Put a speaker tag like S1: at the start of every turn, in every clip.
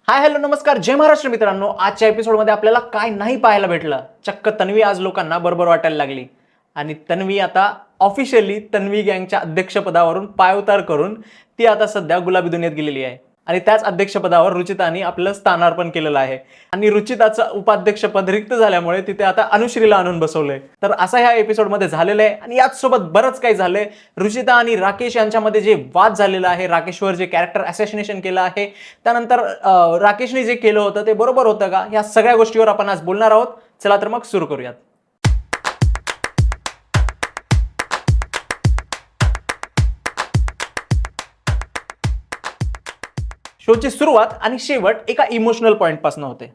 S1: Hi hello नमस्कार जय महाराष्ट्र मित्रांनो. आजच्या एपिसोडमध्ये आपल्याला काय नाही पाहायला भेटलं. चक्क तन्वी आज लोकांना बरोबर वाटायला लागली आणि तन्वी आता ऑफिशियली तन्वी गँगच्या अध्यक्षपदावरून पायउतार करून ती आता सध्या गुलाबी दुनियेत गेलेली आहे आणि त्याच अध्यक्षपदावर रुचितानी आपलं स्थानार्पण केलेलं आहे आणि रुचिताचं उपाध्यक्षपद रिक्त झाल्यामुळे तिथे आता अनुश्रीला आणून बसवलंय. तर असं ह्या एपिसोडमध्ये झालेलं आहे आणि याचसोबत बरंच काही झालंय. रुचिता आणि राकेश यांच्यामध्ये जे वाद झालेला आहे, राकेशवर जे कॅरेक्टर असॅसिनेशन केलं आहे, त्यानंतर राकेशने जे केलं होतं ते बरोबर होतं का, या सगळ्या गोष्टीवर आपण आज बोलणार आहोत. चला तर मग सुरू करूयात. शोची सुरुवात आणि शेवट एका इमोशनल पॉइंट पासून होते.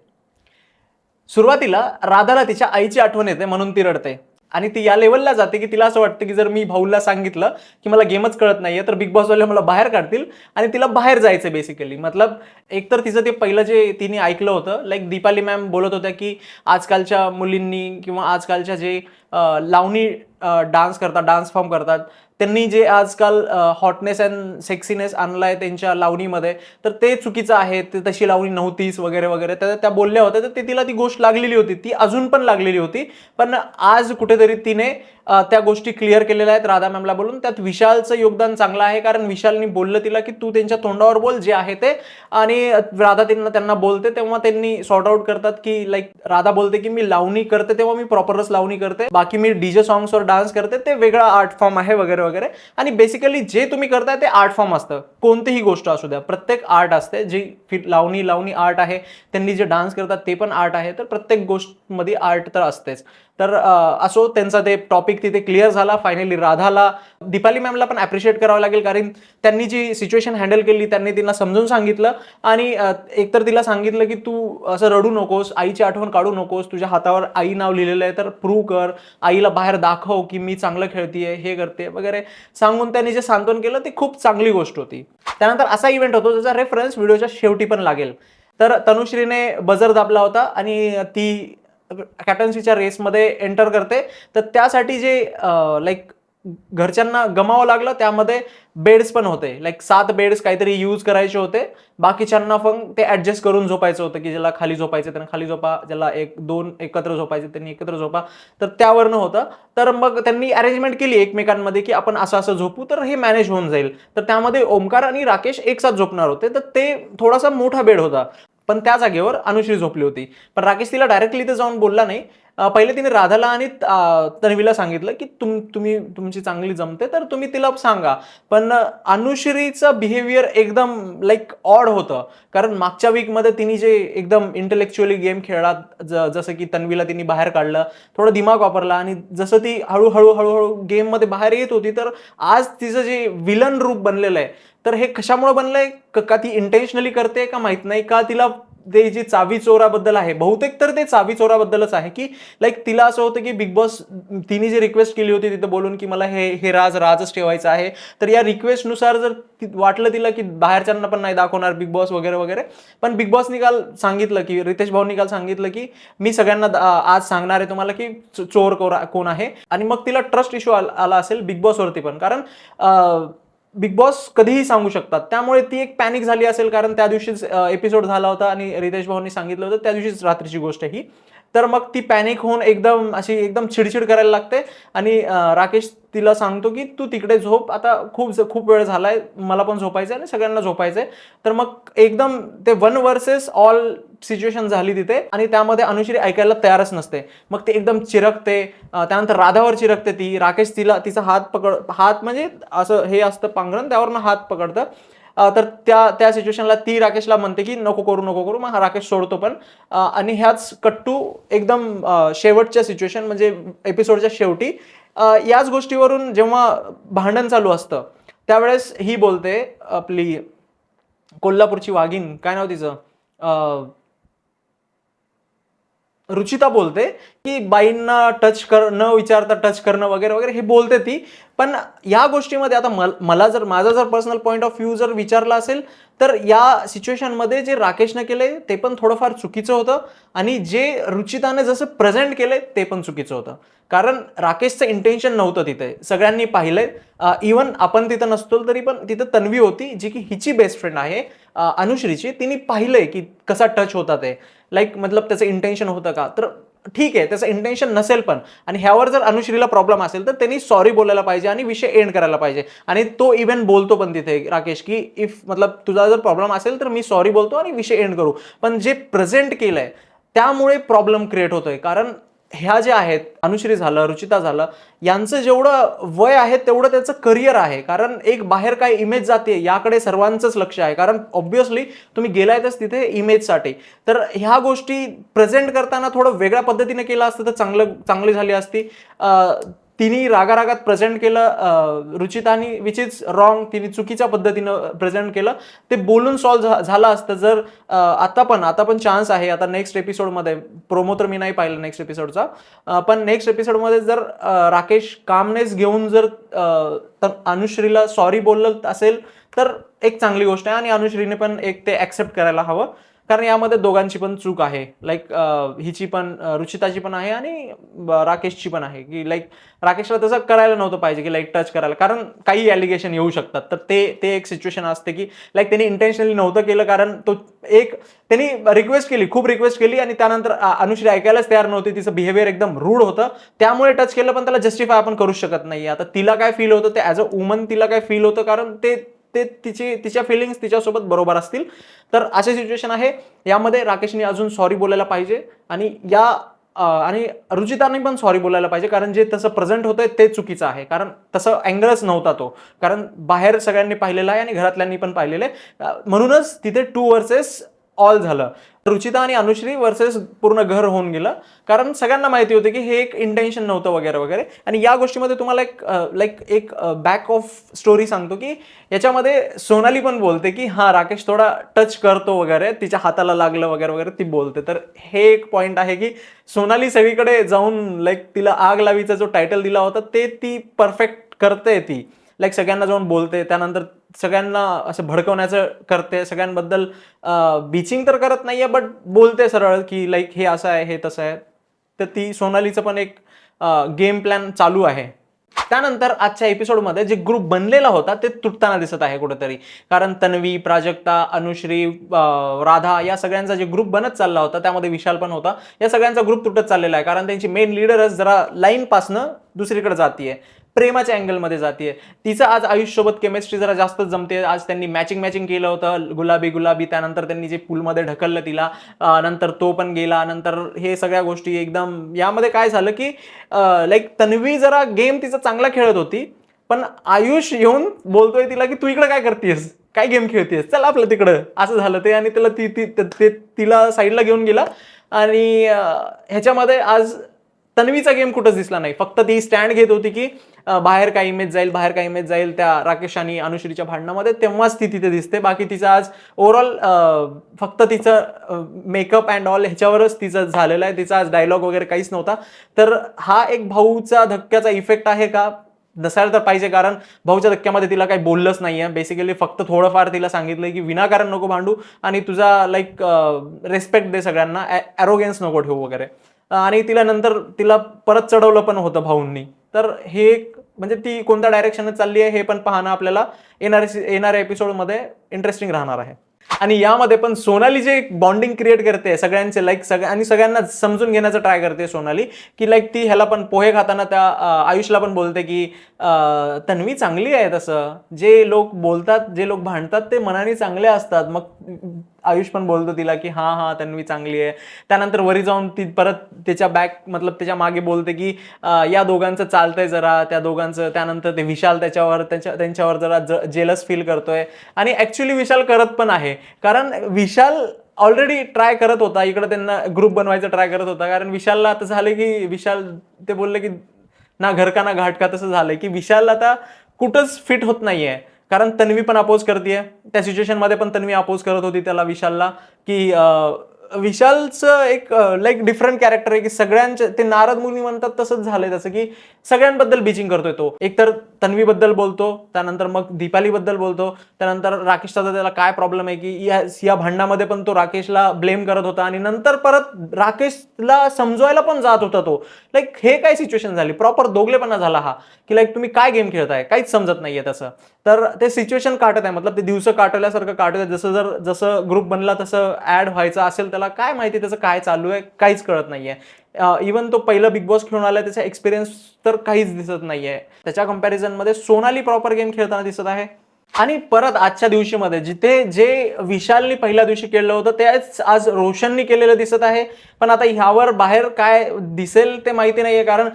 S1: सुरुवातीला राधाला तिच्या आईची आठवण येते म्हणून ती रडते आणि ती या लेवलला जाते की तिला असं वाटतं की जर मी भाऊला सांगितलं की मला गेमच कळत नाहीये तर बिग बॉस वाले मला बाहेर काढतील आणि तिला बाहेर जायचं बेसिकली. मतलब एकतर तिचं ते पहिलं जे तिने ऐकलं होतं, लाईक दीपाली मॅम बोलत होत्या की आजकालच्या मुलींनी किंवा आजकालच्या जे लावणी डान्स करतात, डान्स फॉर्म करतात, त्यांनी जे आजकाल हॉटनेस अँड सेक्सीनेस आणलाय त्यांच्या लावणीमध्ये, तर ते चुकीचं आहे, ते तशी लावणी नव्हतीच वगैरे वगैरे. तर त्या बोलल्या होत्या, तर ते तिला ती गोष्ट लागलेली होती, ती अजून पण लागलेली होती. पण आज कुठेतरी तिने त्या गोष्टी क्लिअर केलेल्या आहेत राधा मॅमला बोलून. त्यात विशालचं योगदान चांगलं आहे, कारण विशालनी बोललं तिला की तू त्यांच्या तोंडावर बोल जे आहे ते, आणि राधा त्यांना बोलते तेव्हा त्यांनी सॉर्ट आउट करतात की लाईक राधा बोलते की मी लावणी करते तेव्हा मी प्रॉपरच लावणी करते, बाकी मी डीजे सॉंग्सवर डान्स करते ते वेगळा आर्ट फॉर्म आहे वगैरे वगैरे. आणि बेसिकली जे तुम्ही करताय ते आर्ट फॉर्म असतं, कोणतीही गोष्ट असू द्या, प्रत्येक आर्ट असते. जी लावणी आर्ट आहे, त्यांनी जे डान्स करतात ते पण आर्ट आहे, तर प्रत्येक गोष्टमध्ये आर्ट तर असतेच. तर असो, त्यांचा ते टॉपिक तिथे क्लिअर झाला. फायनली राधाला, दीपाली मॅमला पण अप्रिशिएट करावं लागेल, कारण त्यांनी जी सिच्युएशन हँडल केली, त्यांनी तिला समजून सांगितलं आणि एकतर तिला सांगितलं की तू असं रडू नकोस, आईची आठवण काढू नकोस, तुझ्या हातावर आई नाव लिहिलेलं आहे तर प्रूव्ह कर, आईला बाहेर दाखव की मी चांगलं खेळतीये, हे करते वगैरे सांगून त्यांनी जे सांत्वन केलं ते खूप चांगली गोष्ट होती. त्यानंतर असा इव्हेंट होतो ज्याचा रेफरन्स व्हिडिओच्या शेवटी पण लागेल. तर तनुश्रीने बजर दाबला होता आणि ती कॅप्टन्सीच्या रेसमध्ये एंटर करते. तर त्यासाठी जे लाईक घरच्यांना गमावं लागलं, त्यामध्ये बेड्स पण होते, लाईक 7 बेड्स काहीतरी यूज करायचे होते. बाकीच्यांना पण ते ऍडजस्ट करून झोपायचं होतं की ज्याला खाली झोपायचं त्यांना खाली झोपा, ज्याला 1-2 एकत्र झोपायचे त्यांनी एकत्र झोपा. तर त्यावरनं होतं. तर मग त्यांनी अरेंजमेंट केली एकमेकांमध्ये की आपण असं असं झोपू तर हे मॅनेज होऊन जाईल. तर त्यामध्ये ओमकार आणि राकेश एक साथ झोपणार होते, तर ते थोडासा मोठा बेड होता, पण त्या जागेवर अनुश्री झोपली होती. पण राकेश तिला डायरेक्टली इथे जाऊन बोलला नाही. पहिले तिने राधाला आणि तन्वीला सांगितलं की तुम्ही तुमची चांगली जमते तर तुम्ही तिला सांगा. पण अनुश्रीचं बिहेवियर एकदम लाईक ऑड होतं, कारण मागच्या वीकमध्ये तिने जे एकदम इंटेलेक्च्युअली गेम खेळला, जसं की तन्वीला तिने बाहेर काढलं, थोडं दिमाग वापरला आणि जसं ती हळूहळू गेममध्ये बाहेर येत होती, तर आज तिचं जे विलन रूप बनलेलं आहे, तर हे कशामुळे बनलंय, का ती इंटेन्शनली करते का माहित नाही, का तिला ते जे चावी चोराबद्दल आहे, बहुतेक तर ते चावी चोराबद्दलच आहे, की लाईक तिला असं होतं की बिग बॉस तिने जी रिक्वेस्ट केली होती तिथे बोलून की मला हे राजच ठेवायचं आहे, तर या रिक्वेस्टनुसार जर वाटलं तिला की बाहेरच्यांना पण नाही दाखवणार बिग बॉस वगैरे वगैरे, पण बिग बॉसनी काल सांगितलं की रितेश भाऊनी काल सांगितलं की मी सगळ्यांना आज सांगणार आहे तुम्हाला की चोर कोण आहे. आणि मग तिला ट्रस्ट इश्यू आला असेल बिग बॉसवरती पण, कारण बिग बॉस कधीही सांगू शकतात, त्यामुळे ती एक पॅनिक झाली असेल, कारण त्या दिवशीच एपिसोड झाला होता आणि रितेश भाऊंनी सांगितलं होतं त्या दिवशीच रात्रीची गोष्ट ही. तर मग ती पॅनिक होऊन एकदम चिडचिड करायला लागते आणि राकेश तिला सांगतो की तू तिकडे झोप, आता खूप वेळ झालाय, मला पण झोपायचंय आणि सगळ्यांना झोपायचंय. तर मग एकदम ते 1 वर्सेस ऑल सिच्युएशन झाली तिथे आणि त्यामध्ये अनुश्री ऐकायला तयारच नसते. मग ते एकदम चिरकते. त्यानंतर राधावर चिरकते ती. राकेश तिचा हात म्हणजे असं हे असतं पांघरण, त्यावरनं हात पकडतं. तर त्या सिच्युएशनला ती राकेशला म्हणते की नको करू. मग राकेश सोडतो पण. आणि ह्याच कट्टू एकदम शेवटच्या सिच्युएशन म्हणजे एपिसोडच्या शेवटी याच गोष्टीवरून जेव्हा भांडण चालू असतं, त्यावेळेस ही बोलते, आपली कोल्हापूरची वाघीण, काय नाव तिचं, रुचिता बोलते की बाईंना न विचारता टच करणं वगैरे वगैरे हे बोलते ती. पण या गोष्टीमध्ये आता माझा जर पर्सनल पॉईंट ऑफ व्ह्यू जर विचारला असेल, तर या सिच्युएशनमध्ये जे राकेशने केले ते पण थोडंफार चुकीचं होतं आणि जे रुचिताने जसं प्रेझेंट केलंय ते पण चुकीचं होतं. कारण राकेशचं इंटेन्शन नव्हतं तिथे, सगळ्यांनी पाहिलंय. इव्हन आपण तिथं नसतो तरी पण तिथं तन्वी होती, जी की हिची बेस्ट फ्रेंड आहे अनुश्रीची, तिने पाहिलंय की कसा टच होता ते, लाईक मतलब त्याचं इंटेन्शन होतं का, तर ठीक आहे त्याचं इंटेन्शन नसेल पण, आणि ह्यावर जर अनुश्रीला प्रॉब्लेम असेल तर त्यांनी सॉरी बोलायला पाहिजे आणि विषय एंड करायला पाहिजे. आणि तो इव्हन बोलतो पण तिथे राकेश की इफ मतलब तुझा जर प्रॉब्लेम असेल तर मी सॉरी बोलतो आणि विषय एंड करू. पण जे प्रेझेंट केलंय त्यामुळे प्रॉब्लेम क्रिएट होतोय. कारण ह्या ज्या आहेत, अनुश्री झालं, रुचिता झालं, यांचं जेवढं वय आहे तेवढं त्याचं करिअर आहे. कारण एक बाहेर काय इमेज जाते याकडे सर्वांचंच लक्ष आहे. कारण ऑब्व्हियसली तुम्ही गेलायतच तिथे इमेजसाठी. तर ह्या गोष्टी प्रेझेंट करताना थोडं वेगळ्या पद्धतीने केलं असतं तर चांगली झाली असती. तिने रागारागात प्रेझेंट केलं रुचितानी, विच इज रॉंग. तिने चुकीच्या पद्धतीनं प्रेझेंट केलं. ते बोलून सॉल्व्ह झालं असतं. जर आता पण चान्स आहे, आता नेक्स्ट एपिसोडमध्ये, प्रोमो तर मी नाही पाहिलं नेक्स्ट एपिसोडचा, पण नेक्स्ट एपिसोडमध्ये जर राकेश कामनेस घेऊन जर अनुश्रीला सॉरी बोललं असेल तर एक चांगली गोष्ट आहे. आणि अनुश्रीने पण एक ते ऍक्सेप्ट करायला हवं. कारण यामध्ये दोघांची पण चूक आहे. लाईक हिची पण, रुचिताची पण आहे आणि राकेशची पण आहे. की लाईक राकेशला तसं करायला नव्हतं पाहिजे की लाईक टच करायला. कारण काही ॲलिगेशन येऊ शकतात. तर ते एक सिच्युएशन असते की लाईक त्यांनी इंटेन्शनली नव्हतं केलं. कारण तो एक त्यांनी रिक्वेस्ट केली, खूप रिक्वेस्ट केली, आणि त्यानंतर अनुश्री ऐकायलाच तयार नव्हती. तिचं बिहेवियर एकदम रूड होतं, त्यामुळे टच केलं. पण त्याला जस्टिफाय आपण करू शकत नाही. आता तिला काय फील होतं ते, ॲज अ वुमन तिला काय फील होतं, कारण ते तिच्या फिलिंग्स तिच्यासोबत बरोबर असतील. तर अशी सिच्युएशन आहे. यामध्ये राकेशने अजून सॉरी बोलायला पाहिजे. आणि रुचिताने पण सॉरी बोलायला पाहिजे. कारण जे तसं प्रेझेंट होतंय ते चुकीचं आहे. कारण तसं अँगलच नव्हता तो. कारण बाहेर सगळ्यांनी पाहिलेलं आहे आणि घरातल्यांनी पण पाहिलेलं आहे. म्हणूनच तिथे 2 वर्सेस ऑल झालं. रुचिता आणि अनुश्री वर्सेस पूर्ण घर होऊन गेलं. कारण सगळ्यांना माहिती होतं की हे एक इंटेन्शन नव्हतं वगैरे वगैरे. आणि या गोष्टीमध्ये तुम्हाला एक बॅक ऑफ स्टोरी सांगतो की याच्यामध्ये सोनाली पण बोलते की हा राकेश थोडा टच करतो वगैरे, तिच्या हाताला लागलं वगैरे वगैरे ती बोलते. तर हे एक पॉईंट आहे की सोनाली सगळीकडे जाऊन लाईक तिला आग लावीचा जो टायटल दिला होता ते ती परफेक्ट करते. ती लाईक सगळ्यांना जाऊन बोलते, त्यानंतर सगळ्यांना असं भडकवण्याचं करते, सगळ्यांबद्दल बिचिंग तर करत नाहीये बट बोलते सरळ की लाईक हे असं आहे, हे तसं आहे. तर ती सोनालीचं पण एक गेम प्लॅन चालू आहे. त्यानंतर आजच्या एपिसोडमध्ये जे ग्रुप बनलेला होता ते तुटताना दिसत आहे कुठेतरी. कारण तन्वी, प्राजक्ता, अनुश्री, राधा या सगळ्यांचा जे ग्रुप बनत चालला होता त्यामध्ये विशाल पण होता. या सगळ्यांचा ग्रुप तुटत चाललेला आहे. कारण त्यांची मेन लीडरच जरा लाईन पासनं दुसरीकडे जातीये, प्रेमाच्या अँगलमध्ये जातीये. तिचं आज आयुषसोबत केमिस्ट्री जरा जास्तच जमते. आज त्यांनी मॅचिंग केलं होतं, गुलाबी गुलाबी. त्यानंतर त्यांनी जे पूलमध्ये ढकललं तिला, नंतर तो पण गेला. नंतर हे सगळ्या गोष्टी एकदम, यामध्ये काय झालं की लाईक तन्वी जरा गेम तिचा चांगला खेळत होती, पण आयुष येऊन बोलतोय तिला की तू इकडे काय करतेस, काय गेम खेळतेस, चल आपलं तिकडं, असं झालं ते. आणि तिला साईडला घेऊन गेला. आणि ह्याच्यामध्ये आज तन्वीचा गेम कुठंच दिसला नाही. फक्त ती स्टँड घेत होती की बाहेर काय इमेज जाईल त्या राकेश आणि अनुश्रीच्या भांडणामध्ये, तेव्हाच ती तिथे दिसते. बाकी तिचं आज ओव्हरऑल फक्त तिचं मेकअप अँड ऑल ह्याच्यावरच तिचं झालेलं आहे. तिचा आज डायलॉग वगैरे काहीच नव्हता. तर हा एक भाऊचा धक्क्याचा इफेक्ट आहे का? नसायला तर पाहिजे. कारण भाऊच्या धक्क्यामध्ये तिला काही बोललंच नाहीये. बेसिकली फक्त थोडंफार तिला सांगितलंय की विनाकारण नको भांडू आणि तुझा लाईक रेस्पेक्ट दे सगळ्यांना, ॲरोगन्स नको ठेवू वगैरे. आणि तिला परत चढवलं पण होतं भाऊंनी. तर हे म्हणजे ती कोणत्या डायरेक्शनने चालली आहे हे पण पाहणं आपल्याला येणाऱ्या एपिसोडमध्ये इंटरेस्टिंग राहणार आहे. आणि यामध्ये पण सोनाली जे बॉन्डिंग क्रिएट करते सगळ्यांचे, लाईक आणि सगळ्यांना समजून घेण्याचा ट्राय करते सोनाली, की लाईक ती ह्याला पण पोहे खाताना त्या आयुषला पण बोलते की तन्वी चांगली आहे. तसं जे लोक बोलतात, जे लोक भांडतात ते मनाने चांगले असतात. मग आयुष पण बोलतो तिला की हा तन्वी चांगली आहे. त्यानंतर वरी जाऊन ती परत त्याच्या मागे बोलते की या दोघांचं चालतंय जरा, त्या दोघांचं. त्यानंतर ते विशाल त्यांच्यावर जरा जेलस फील करतोय. आणि ऍक्च्युली विशाल करत पण आहे. कारण विशाल ऑलरेडी ट्राय करत होता, इकडे त्यांना ग्रुप बनवायचा ट्राय करत होता. कारण विशालला आता झालं की ते बोलले की ना घर का ना घाट का, तसं झालंय की विशाल आता कुठंच फिट होत नाहीये. कारण तन्वी पण अपोज करते त्या सिच्युएशन मध्ये. पण तन्वी अपोज करत होती त्याला, विशालला, की विशालचं एक लाईक डिफरंट कॅरेक्टर आहे की सगळ्यांच्या, ते नारद मुनी म्हणतात तसंच झालंय त्याचं, की सगळ्यांबद्दल बिचिंग करतोय तो. एकतर तन्वीबद्दल बोलतो, त्यानंतर मग दीपालीबद्दल बोलतो, त्यानंतर राकेशचा त्याला काय प्रॉब्लेम आहे की या भांडणामध्ये पण तो राकेशला ब्लेम करत होता आणि नंतर परत राकेशला समजवायला पण जात होता तो. लाईक हे काय सिच्युएशन झाली, प्रॉपर दोगलेपणा झाला हा, की लाईक तुम्ही काय गेम खेळताय, काहीच समजत नाहीये तसं. तर ते सिच्युएशन काटत आहे, मतलब ते दिवस काटवल्यासारखं काटत आहे. जसं ग्रुप बनला तसं ऍड व्हायचं असेल, त्याला काय माहिती त्याचं काय चालू आहे, काहीच कळत नाहीये. इवन तो पहिलं बिग बॉस खेळून आलाय, त्याचा एक्सपिरियन्स तर काहीच दिसत नाहीये. त्याच्या कंपॅरिझन मध्ये सोनाली प्रॉपर गेम खेळताना दिसत आहे. आणि परत आजच्या दिवशीमध्ये जिथे जे विशालनी पहिल्या दिवशी केलं होतं तेच आज रोशननी केलेलं दिसत आहे. पण आता ह्यावर बाहेर काय दिसेल ते माहिती नाहीये, कारण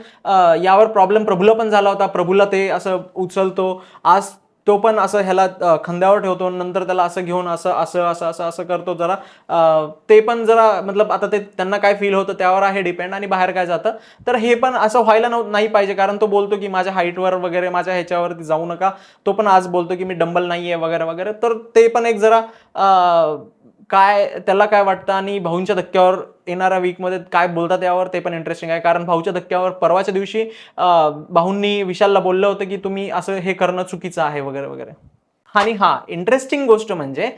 S1: यावर प्रॉब्लेम प्रभूला पण झाला होता. प्रभूला ते असं उचलतो, आज तो पण असं ह्याला खांद्यावर ठेवतो, नंतर त्याला असं घेऊन असं असं असं असं असं करतो. जरा ते पण जरा मतलब आता ते त्यांना काय फील होतं त्यावर आहे डिपेंड, आणि बाहेर काय जातं. तर हे पण असं व्हायला नाही पाहिजे, कारण तो बोलतो की माझ्या हाईटवर वगैरे माझ्या ह्याच्यावरती जाऊ नका. तो पण आज बोलतो की मी डंबल नाहीये वगैरे वगैरे. तर ते पण एक जरा काय त्याला काय वाटतं आणि भाऊंच्या धक्क्यावर येणाऱ्या वीकमध्ये काय बोलतात यावर ते पण इंटरेस्टिंग आहे. कारण भाऊच्या धक्क्यावर परवाच्या दिवशी भाऊंनी विशालला बोललं होतं की तुम्ही असं हे करणं चुकीचं आहे वगैरे वगैरे. आणि इंटरेस्टिंग गोष्ट म्हणजे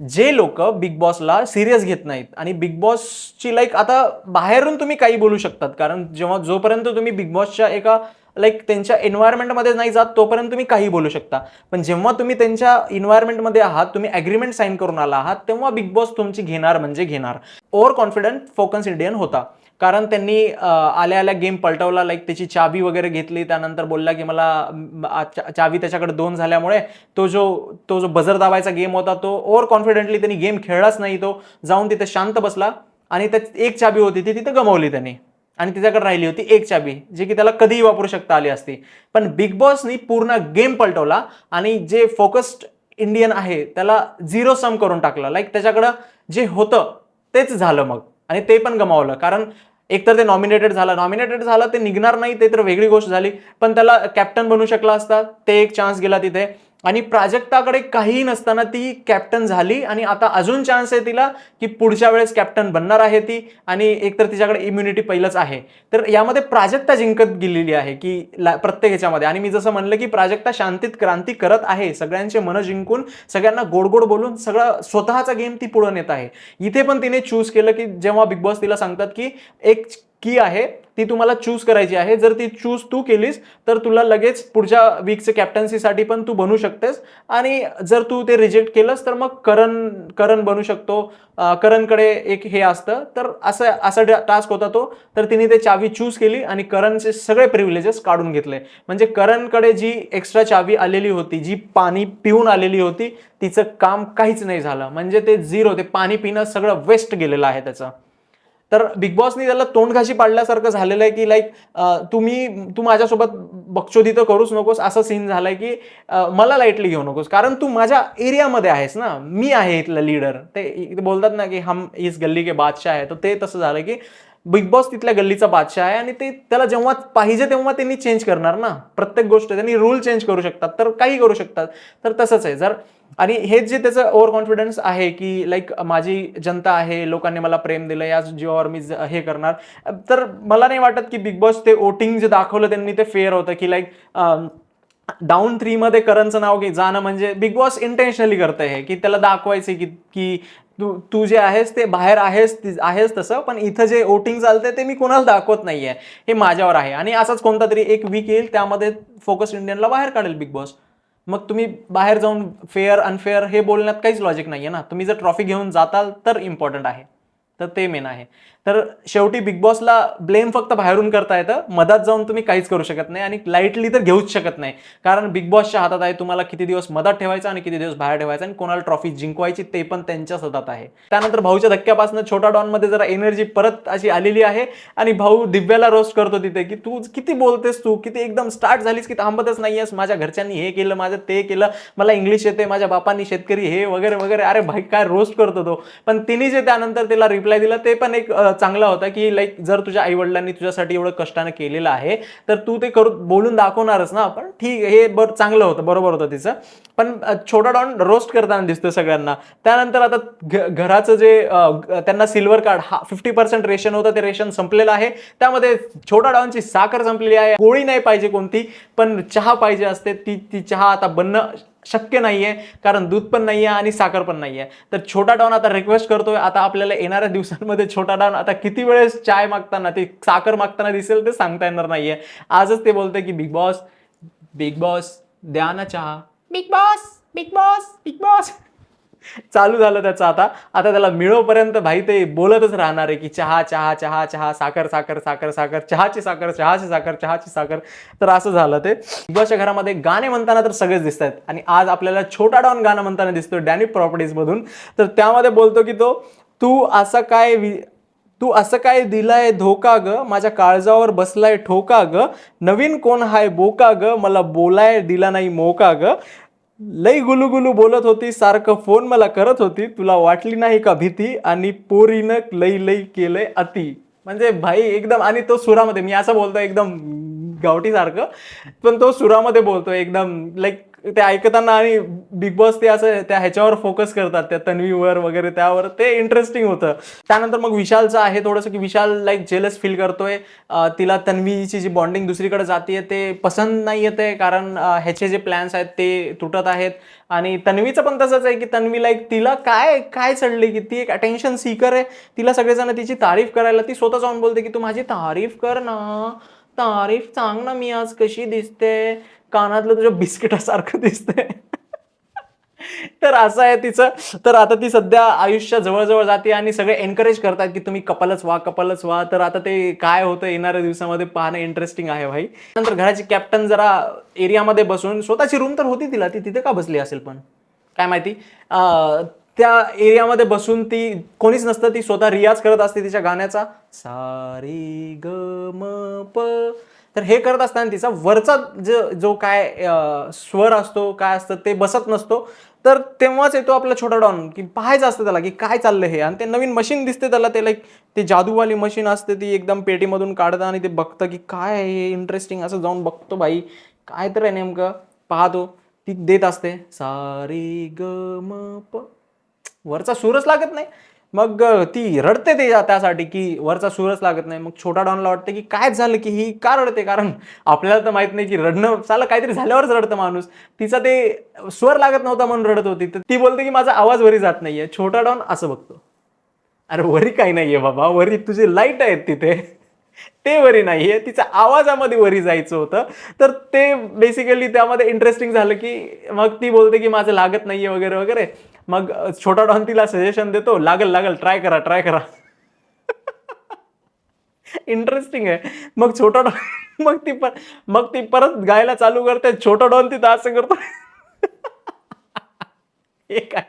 S1: जे लोक बिग बॉसला सिरियस घेत नाहीत आणि बिग बॉसची लाईक आता बाहेरून तुम्ही काही बोलू शकतात, कारण जोपर्यंत तुम्ही बिग बॉसच्या एका लाईक त्यांच्या एन्व्हायरमेंटमध्ये नाही जात तोपर्यंत तुम्ही काही बोलू शकता. पण जेव्हा तुम्ही त्यांच्या एन्व्हायरमेंटमध्ये आहात, तुम्ही अग्रीमेंट साईन करून आला आहात, तेव्हा बिग बॉस तुमची घेणार म्हणजे घेणार. ओव्हर कॉन्फिडंट फोकस इंडियन होता, कारण त्यांनी आल्या आल्या गेम पलटवला. लाईक त्याची चाबी वगैरे घेतली, त्यानंतर बोलला की मला चाबी त्याच्याकडे 2 झाल्यामुळे तो जो बजर दाबायचा गेम होता तो ओव्हर कॉन्फिडेंटली त्यांनी गेम खेळलाच नाही. तो जाऊन तिथे शांत बसला आणि त्यात एक चाबी होती ती तिथे गमावली त्यांनी, आणि तिच्याकडे राहिली होती एक चाबी जी की त्याला कधीही वापरू शकता आली असती. पण बिग बॉसनी पूर्ण गेम पलटवला आणि जे फोकस्ड इंडियन आहे त्याला 0 सम करून टाकलं. लाईक त्याच्याकडं जे होतं तेच झालं मग, आणि ते पण गमावलं. कारण एकतर ते नॉमिनेटेड झालं, ते निघणार नाही ते तर वेगळी गोष्ट झाली, पण त्याला कॅप्टन बनू शकला असता, ते एक चान्स गेला तिथे. आणि प्राजक्ताकडे काहीही नसताना ती कॅप्टन झाली, आणि आता अजून चान्स आहे तिला की पुढच्या वेळेस कॅप्टन बनणार आहे ती, आणि एकतर तिच्याकडे इम्युनिटी पहिलंच आहे. तर यामध्ये प्राजक्ता जिंकत गेलेली आहे की प्रत्येक ह्याच्यामध्ये. आणि मी जसं म्हणलं की प्राजक्ता शांतीत क्रांती करत आहे, सगळ्यांचे मन जिंकून सगळ्यांना गोड गोड बोलून सगळं स्वतःचा गेम ती पुढे नेत आहे. इथे पण तिने चूज केलं की जेव्हा बिग बॉस तिला सांगतात की एक की आहे ती तुम्हाला चूज करायची आहे, जर ती चूज तू केलीस तर तुला लगेच पुढच्या वीकचे कॅप्टन्सीसाठी पण तू बनू शकतेस, आणि जर तू ते रिजेक्ट केलंस तर मग करण बनू शकतो. करणकडे एक हे असतं, तर असा टास्क होता तो. तर तिने ते चावी चूज केली आणि करणचे सगळे प्रिव्हिलेजेस काढून घेतले. म्हणजे करणकडे जी एक्स्ट्रा चावी आलेली होती, जी पाणी पिऊन आलेली होती, तिचं काम काहीच नाही झालं. म्हणजे ते 0, ते पाणी पिणं सगळं वेस्ट गेलेलं आहे त्याचं. तर बिग बॉसनी त्याला तोंडघाशी पाडल्यासारखं झालेलं आहे की लाईक तू माझ्यासोबत बकचोदी तर करूच नकोस, असा सीन झालाय की मला लाईटली घेऊ नकोस, कारण तू माझ्या एरियामध्ये आहेस ना, मी आहे इथला लीडर. ते बोलतात ना की हम इस गल्ली के बादशाह आहे, तर ते तसं झालं की बिग बॉस तिथल्या गल्लीचा बादशाह आहे, आणि ते त्याला जेव्हा पाहिजे तेव्हा त्यांनी चेंज करणार ना. प्रत्येक गोष्ट त्यांनी रूल चेंज करू शकतात, तर काही करू शकतात. तर तसंच आहे. जर आणि हेच जे त्याचं ओव्हर कॉन्फिडन्स आहे की लाईक माझी जनता आहे, लोकांनी मला प्रेम दिलं, या जीवावर मी हे करणार. तर मला नाही वाटत की बिग बॉस ते वोटिंग जे दाखवलं त्यांनी ते फेअर होतं, की लाईक डाऊन 3 मध्ये करणचं नाव जाणं म्हणजे बिग बॉस इंटेन्शनली करतंय हे, की त्याला दाखवायचे की तू जे आहेस ते बाहेर आहेस तसं, पण इथं जे वोटिंग चालतंय ते मी कोणाला दाखवत नाहीये, हे माझ्यावर आहे. आणि असाच कोणता तरी एक वीक येईल त्यामध्ये फोकस इंडियनला बाहेर काढेल बिग बॉस. मग तुम्ही बाहेर जाऊन फेअर अनफेअर हे बोलण्यात काहीच लॉजिक नाहीये ना. तुम्ही जर ट्रॉफी घेऊन जाताल तर इम्पॉर्टंट आहे, तर ते मेन आहे. तर शेवटी बिग बॉसला ब्लेम फक्त बाहेरून करता येतं, मधात जाऊन तुम्ही काहीच करू शकत नाही, आणि लाईटली तर घेऊच शकत नाही. कारण बिग बॉसच्या हातात आहे तुम्हाला किती दिवस मधात ठेवायचं आणि किती दिवस बाहेर ठेवायचं, आणि कोणाला ट्रॉफी जिंकवायची ते पण त्यांच्याच हातात आहे. त्यानंतर भाऊच्या धक्क्यापासून छोटा डॉनमध्ये जरा एनर्जी परत अशी आलेली आहे, आणि भाऊ दिव्याला रोस्ट करतो तिथे की तू किती बोलतेस, तू किती एकदम स्टार्ट झालीस की थांबतच नाहीयेस, माझ्या घरच्यांनी हे केलं, माझं ते केलं, मला इंग्लिश येते, माझ्या बापांनी शेतकरी हे वगैरे वगैरे. अरे भाई काय रोस्ट करतो तो. पण तिने जे त्यानंतर त्याला रिप्लाय रिप्लाय दिला ते पण एक चांगला होता की लाईक जर तुझ्या आई वडिलांनी तुझ्यासाठी एवढं कष्टाने केलेलं आहे तर तू ते बोलून दाखवणारच ना. पण ठीक हे चांगलं होतं, बरोबर होतं तिचं. पण छोटा डॉन रोस्ट करताना दिसतो सगळ्यांना. त्यानंतर आता घराचं जे त्यांना सिल्वर कार्ड 50% रेशन होतं ते रेशन संपलेलं आहे. त्यामध्ये छोटा डॉनची साखर संपलेली आहे. गोळी नाही पाहिजे कोणती, पण चहा पाहिजे असते. ती चहा आता बनणं शक्य नाहीये कारण दूध पण नाहीये आणि साखर पण नाहीये. तर छोटा डॉन आता रिक्वेस्ट करतोय. आता आपल्याला येणाऱ्या दिवसांमध्ये छोटा डॉन आता किती वेळेस चाय मागताना, ती साखर मागताना दिसेल ते सांगता येणार नाहीये. आजच ते बोलतोय की बिग बॉस, बिग बॉस द्या ना चहा, big boss, big boss, big boss. चालू झालं त्याचं. आता आता त्याला मिळोपर्यंत भाई ते बोलतच राहणार आहे की चहा चहा चहा चहा, साखर साखर साखर साखर, चहाची साखर चहाची साखर चहाची साखर. तर असं झालं ते. बिग बॉसच्या घरामध्ये गाणे म्हणताना तर सगळेच दिसत आहेत आणि आज आपल्याला छोटा डॉन गाणं म्हणताना दिसतोय डॅनी प्रॉपर्टीज मधून. तर त्यामध्ये बोलतो की तो, तू असं काय दिलाय धोका ग, माझ्या काळजावर बसलाय ठोका ग, नवीन कोण हाय बोका ग, मला बोलाय दिला नाही मोका ग, लई गुलुगुलू बोलत होती, सारखं फोन मला करत होती, तुला वाटली नाही का भीती, आणि पोरीनं लई लई केलंय अति. म्हणजे भाई एकदम, आणि तो सुरामध्ये, मी असं बोलतोय एकदम गावठी सारखं, पण तो सुरामध्ये बोलतोय एकदम लाईक ते ऐकताना. आणि बिग बॉस ते असं त्या ह्याच्यावर फोकस करतात, त्या तन्वीवर वगैरे, त्यावर ते इंटरेस्टिंग होतं. त्यानंतर मग विशालचं आहे थोडंसं की विशाल लाईक जेलस फील करतोय. तिला तन्वीची जी बॉन्डिंग दुसरीकडे जाते ते पसंत नाही येते, कारण ह्याचे जे प्लॅन्स आहेत ते तुटत आहेत. आणि तन्वीचं पण तसंच आहे की तन्वी लाईक तिला काय काय चढले की ती एक अटेन्शन सीकर आहे. तिला सगळेजण तिची तारीफ करायला, ती स्वतः जाऊन बोलते की तू माझी तारीफ कर ना, तारीफ सांग ना, मी आज कशी दिसते, कानातलं तुझ्या बिस्किटासारखं दिसते. तर असं आहे तिचं. तर आता ती सध्या आयुष्या जवळजवळ जाते आणि सगळे एनकरेज करतात की तुम्ही कपलच व्हा, कपलच व्हा. तर आता ते काय होतं येणाऱ्या दिवसामध्ये पाहणं इंटरेस्टिंग आहे भाई. नंतर घराची कॅप्टन जरा एरियामध्ये बसून, स्वतःची रूम तर होती तिला, ती तिथे का बसली असेल पण काय माहिती. त्या एरियामध्ये बसून ती कोणीच नसतं, ती स्वतः रियाज करत असते तिच्या गाण्याचा, सा रे ग म प. तर हे करत असताना तिचा वरचा जो काय स्वर असतो, काय असतं ते बसत नसतो. तर तेव्हाच येतो आपला छोटा डॉन, की पाहायचं असतं त्याला की काय चाललंय हे. आणि ते नवीन मशीन दिसते त्याला, ते लाईक ते जादूवाली मशीन असते ती एकदम पेटीमधून काढतं आणि ते बघतं की काय आहे हे इंटरेस्टिंग, असं जाऊन बघतो भाई काय तर आहे नेमकं, पाहतो. ती देत असते सा रे ग म प, वरचा सूरच लागत नाही. मग ती रडते त्यासाठी की वरचा सूरच लागत नाही. मग छोटा डॉनला वाटतं की काय झालं की ही का रडते, कारण आपल्याला तर माहित नाही की रडणं चालं काहीतरी झाल्यावरच रडतं माणूस. तिचा ते स्वर लागत नव्हता म्हणून रडत होती. तर ती बोलते की माझा आवाज वरी जात नाहीये. छोटा डॉन असं बघतो, अरे वरी काही नाहीये बाबा, वरी तुझे लाईट आहेत तिथे, ते वरी नाहीये, तिच्या आवाजामध्ये वरी जायचं होतं. तर ते बेसिकली त्यामध्ये इंटरेस्टिंग झालं की मग ती बोलते की माझं लागत नाहीये वगैरे वगैरे. मग छोटा डॉन तिला सजेशन देतो, लागल लागल, ट्राय करा ट्राय करा. इंटरेस्टिंग आहे. मग छोटा डॉन मग ती परत गायला चालू करते. छोटा डॉन तिथं असं करतो. हे काय,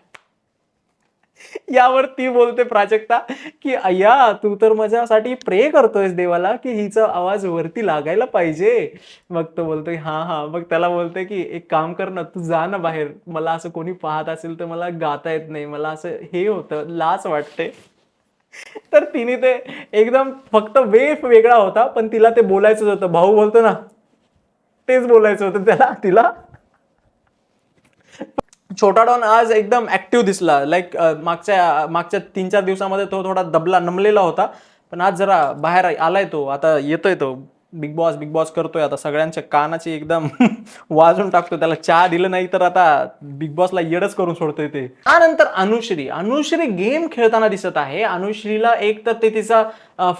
S1: यावर ती बोलते प्राजक्ता की अय्या तू तर माझ्यासाठी प्रे करतोयस देवाला की हिचा आवाज वरती लागायला पाहिजे. मग तो बोलतोय हा हा. मग त्याला बोलतोय की एक काम कर ना, तू जा ना बाहेर, मला असं कोणी पाहत असेल तर मला गाता येत नाही, मला असं हे होतं, लाज वाटते. तर तिने ते एकदम फक्त वेगळा होता, पण तिला ते बोलायचंच होतं. भाऊ बोलतो ना, तेच बोलायचं होतं त्याला तिला. छोटा डॉन आज एकदम ऍक्टिव्ह दिसला. लाईक मागच्या 3-4 दिवसामध्ये तो थोडा दबला नमलेला होता, पण आज जरा बाहेर आलाय तो. आता येतोय तो, बिग बॉस बिग बॉस करतोय आता, सगळ्यांच्या कानाची एकदम वाजून टाकतो. त्याला चहा दिलं नाही तर आता बिग बॉसला येडच करून सोडतोय ते. त्यानंतर अनुश्री गेम खेळताना दिसत आहे. अनुश्रीला एक तर ते तिचा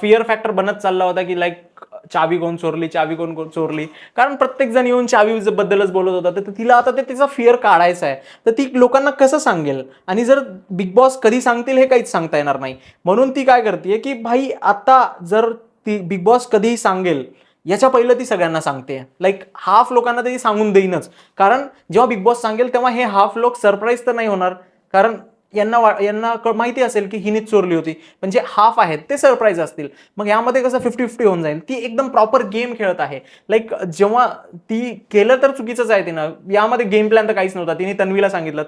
S1: फिअर फॅक्टर बनत चालला होता की लाईक चावी कोण चोरली, चावी कोण चोरली, कारण प्रत्येक जण येऊन चावी बद्दलच बोलत होता. तर तिला आता ते तिचा फिअर काढायचा आहे. तर ती लोकांना कसं सांगेल, आणि जर बिग बॉस कधी सांगतील हे काहीच सांगता येणार नाही. म्हणून ती काय करते की भाई आता जर ती बिग बॉस कधीही सांगेल याच्या पहिलं ती सगळ्यांना सांगते. लाईक हाफ लोकांना तरी सांगून देईनच, कारण जेव्हा बिग बॉस सांगेल तेव्हा हे हाफ लोक सरप्राईज तर नाही होणार, कारण यांना माहिती असेल की हिनीच चोरली होती, म्हणजे हाफ आहेत ते सरप्राईज असतील. मग यामध्ये कसं 50-50 होऊन जाईल. ती एकदम प्रॉपर गेम खेळत आहे. लाईक जेव्हा ती केलं तर चुकीचंच आहे तिनं. यामध्ये गेम प्लॅन तर काहीच नव्हता. तिने तन्वीला सांगितलं,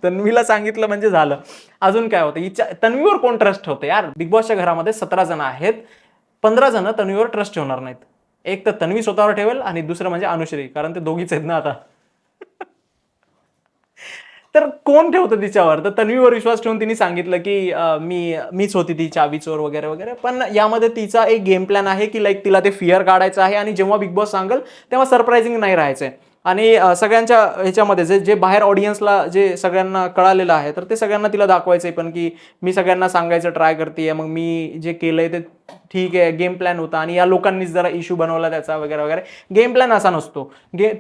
S1: तन्वीला सांगितलं म्हणजे झालं. अजून काय होतं, तन्वीवर कोण ट्रस्ट होते यार? बिग बॉसच्या घरामध्ये 17 जण आहेत, 15 जण तन्वीवर ट्रस्ट ठेवणार नाहीत. एक तर तन्वी स्वतःवर ठेवेल आणि दुसरं म्हणजे अनुश्री, कारण ते दोघीच आहेत ना आता. तर कोण ठेवतं तिच्यावर? तर तन्वीवर विश्वास ठेवून तिने सांगितलं की मीच होती ती चावी चोर वगैरे वगैरे. पण यामध्ये तिचा एक गेम प्लॅन आहे की लाईक तिला ते फिअर काढायचं आहे आणि जेव्हा बिग बॉस सांगेल तेव्हा सरप्राइझिंग नाही राहायचंय. आणि सगळ्यांच्या ह्याच्यामध्ये जे बाहेर ऑडियन्सला जे सगळ्यांना कळालेलं आहे, तर ते सगळ्यांना तिला दाखवायचंय पण की मी सगळ्यांना सांगायचं ट्राय करतेय, मग मी जे केलंय ते ठीक आहे, गेम प्लॅन होता आणि या लोकांनीच जरा इश्यू बनवला त्याचा वगैरे वगैरे. गेम प्लॅन असा नसतो.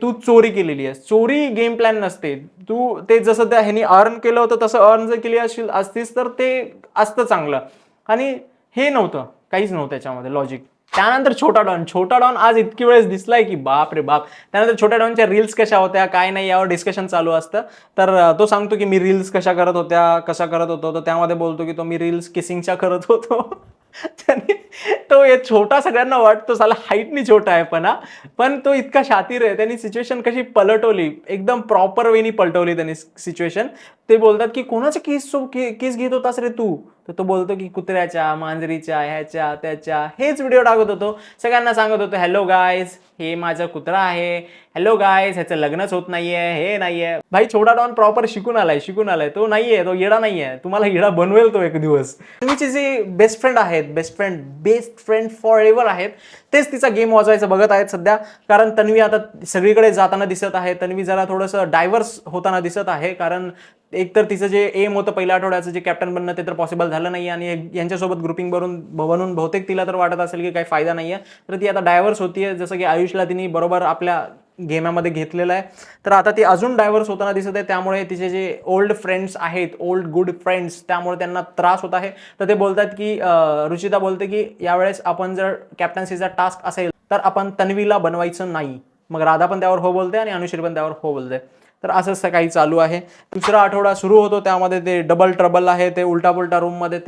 S1: तू चोरी केलेली आहेस, चोरी गेम प्लॅन नसते. तू ते जसं त्या ह्यानी अर्न केलं होतं तसं अर्न जर केली असतीस तर ते असतं चांगलं. आणि हे नव्हतं, काहीच नव्हतं त्याच्यामध्ये लॉजिक. त्यानंतर छोटा डॉन आज इतकी वेळेस दिसलाय की बाप रे बाप. त्यानंतर छोट्या डॉनच्या रील्स कशा होत्या काय नाही यावर डिस्कशन चालू असतं. तर तो सांगतो की मी रील्स कशा करत होतो, तर त्यामध्ये बोलतो की तो मी रील्स किसिंगच्या करत होतो. तो छोटा सगळ्यांना वाटतो, साला हाईटनी छोटा आहे पण तो इतका शातीर आहे. त्यांनी सिच्युएशन कशी पलटवली, एकदम प्रॉपर वेनी पलटवली त्यांनी सिच्युएशन. ते बोलतात की कोणाच्या किस घेत होतास रे तू? तर तो बोलतो की कुत्र्याच्या, मांजरीच्या, ह्याच्या त्याच्या, हेच व्हिडिओ टाकत होतो. सगळ्यांना सांगत होतो हॅलो गायज, हे माझा कुत्रा आहे, हॅलो गायज, ह्याचं लग्नच होत नाहीये, हे नाहीये. भाई छोटा डॉन प्रॉपर शिकून आलाय. तो नाहीये, तो येडा नाहीये. तुम्हाला येडा बनवेल तो एक दिवस. तुम्हीचे जे बेस्ट फ्रेंड आहेत, बेस्ट फ्रेंड फॉर एव्हर आहेत, तेच तिचा गेम वाजवायचं बघत आहेत सध्या. कारण तन्वी आता सगळीकडे जाताना दिसत आहे. तन्वी जरा थोडंसं डायव्हर्स होताना दिसत आहे. कारण एक तर तिचं जे एम होतं पहिल्या आठवड्याचं, जे कॅप्टन बनणं, ते तर पॉसिबल झालं नाही आणि यांच्यासोबत ग्रुपिंग बनून बहुतेक तिला तर वाटत असेल की काही फायदा नाहीये. तर ती आता डायव्हर्स होतीये. जसं की आयुषला तिने बरोबर आपल्या गेमामध्ये घेतलेलं आहे, तर आता ती अजून डायव्हर्स होताना दिसत आहे. त्यामुळे तिचे जे ओल्ड फ्रेंड्स आहेत, ओल्ड गुड फ्रेंड्स, त्यामुळे त्यांना त्रास होत आहे. तर ते बोलतात की रुचिता बोलते की यावेळेस आपण जर कॅप्टन्सीचा टास्क असेल तर आपण तन्वीला बनवायचं नाही. मग राधा पण त्यावर हो बोलते आणि अनुश्री पण त्यावर हो बोलते. तर असंच काही चालू आहे. दुसरा आठवडा सुरू होतो, त्यामध्ये ते डबल ट्रबल आहे, ते उलटा पुलटा रूममध्ये.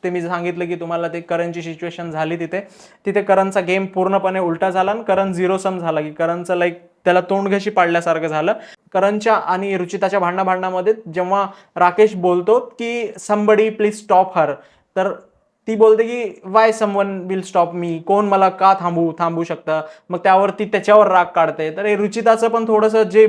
S1: ते मी सांगितलं की तुम्हाला ते करणची सिच्युएशन झाली तिथे करणचा गेम पूर्णपणे उलटा झाला आणि करण झिरो सम झाला की करणचं लाईक त्याला तोंडघशी पाडल्यासारखं झालं. करणच्या आणि रुचिताच्या भांडणामध्ये जेव्हा राकेश बोलतो की समबडी प्लीज स्टॉप हर, तर ती बोलते की Y someone will stop me, कोण मला का थांबू शकतं. मग त्यावरती त्याच्यावर राग काढते. तर हे रुचिताचं पण थोडंसं जे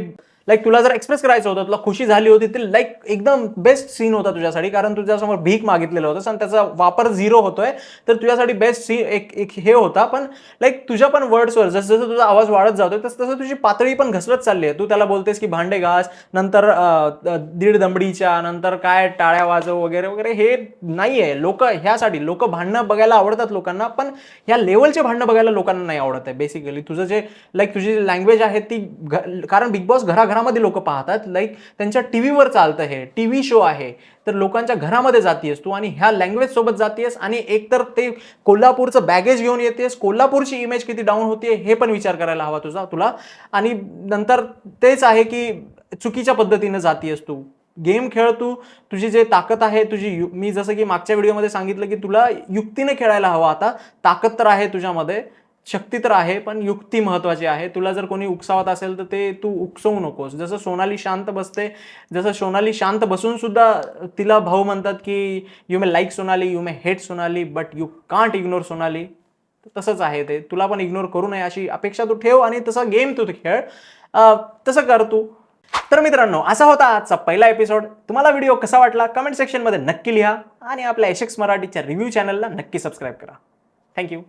S1: लाईक तुला जर एक्सप्रेस करायचं होतं, तुला खुशी झाली होती, ते लाईक एकदम बेस्ट सीन होता तुझ्यासाठी. कारण तुझ्यासमोर भीक मागितलेलं होतं आणि त्याचा वापर झिरो होतोय. तर तुझ्यासाठी बेस्ट सीन एक हे होता. पण लाईक तुझ्या पण वर्ड्सवर जसं जसं तुझा आवाज वाढत जातोय तसं तसं तुझी पातळी पण घसरत चालली आहे. तू त्याला बोलतेस की भांडे घास, नंतर दीड दमडीच्या, नंतर काय टाळ्या वाजव वगैरे वगैरे. हे नाहीये. लोक भांडणं बघायला आवडतात लोकांना, पण ह्या लेवलचे भांडणं बघायला लोकांना नाही आवडत आहे. बेसिकली तुझं जे लाईक तुझी लँग्वेज आहे ती, कारण बिग बॉस घराघरामध्ये लोक पाहतात. लाईक त्यांच्या टीव्हीवर चालतं, हे टीव्ही शो आहे, तर लोकांच्या घरामध्ये जातीयस तू आणि ह्या लँग्वेज सोबत जातीयस. आणि एकतर ते कोल्हापूरचं बॅगेज घेऊन येतेस, कोल्हापूरची इमेज किती डाऊन होतीये हे पण विचार करायला हवा तुला. आणि नंतर तेच आहे की चुकीच्या पद्धतीने जातीयस तू. गेम खेळ तू, तुझी जे ताकद आहे मी जसं की मागच्या व्हिडिओमध्ये सांगितलं की तुला युक्तीने खेळायला हवं. आता ताकद तर आहे तुझ्यामध्ये, शक्ती तर आहे, पण युक्ती महत्वाची आहे. तुला जर कोणी उकसावत असेल तर ते तू उकसवू नकोस. जसं सोनाली शांत बसून सुद्धा तिला भाऊ म्हणतात की you may like Sonali, you may hate Sonali, but you can't ignore Sonali. तसंच आहे ते. तुला पण इग्नोर करू नये अशी अपेक्षा तू ठेव आणि तसा गेम तू खेळ. तसं कर तू. तर मित्रांनो, असा होता आजचा पहिला एपिसोड. तुम्हाला व्हिडिओ कसा वाटला कमेंट सेक्शनमध्ये नक्की लिहा आणि आपल्या एशेक्स मराठीच्या रिव्ह्यू चॅनलला नक्की सबस्क्राईब करा. थँक्यू.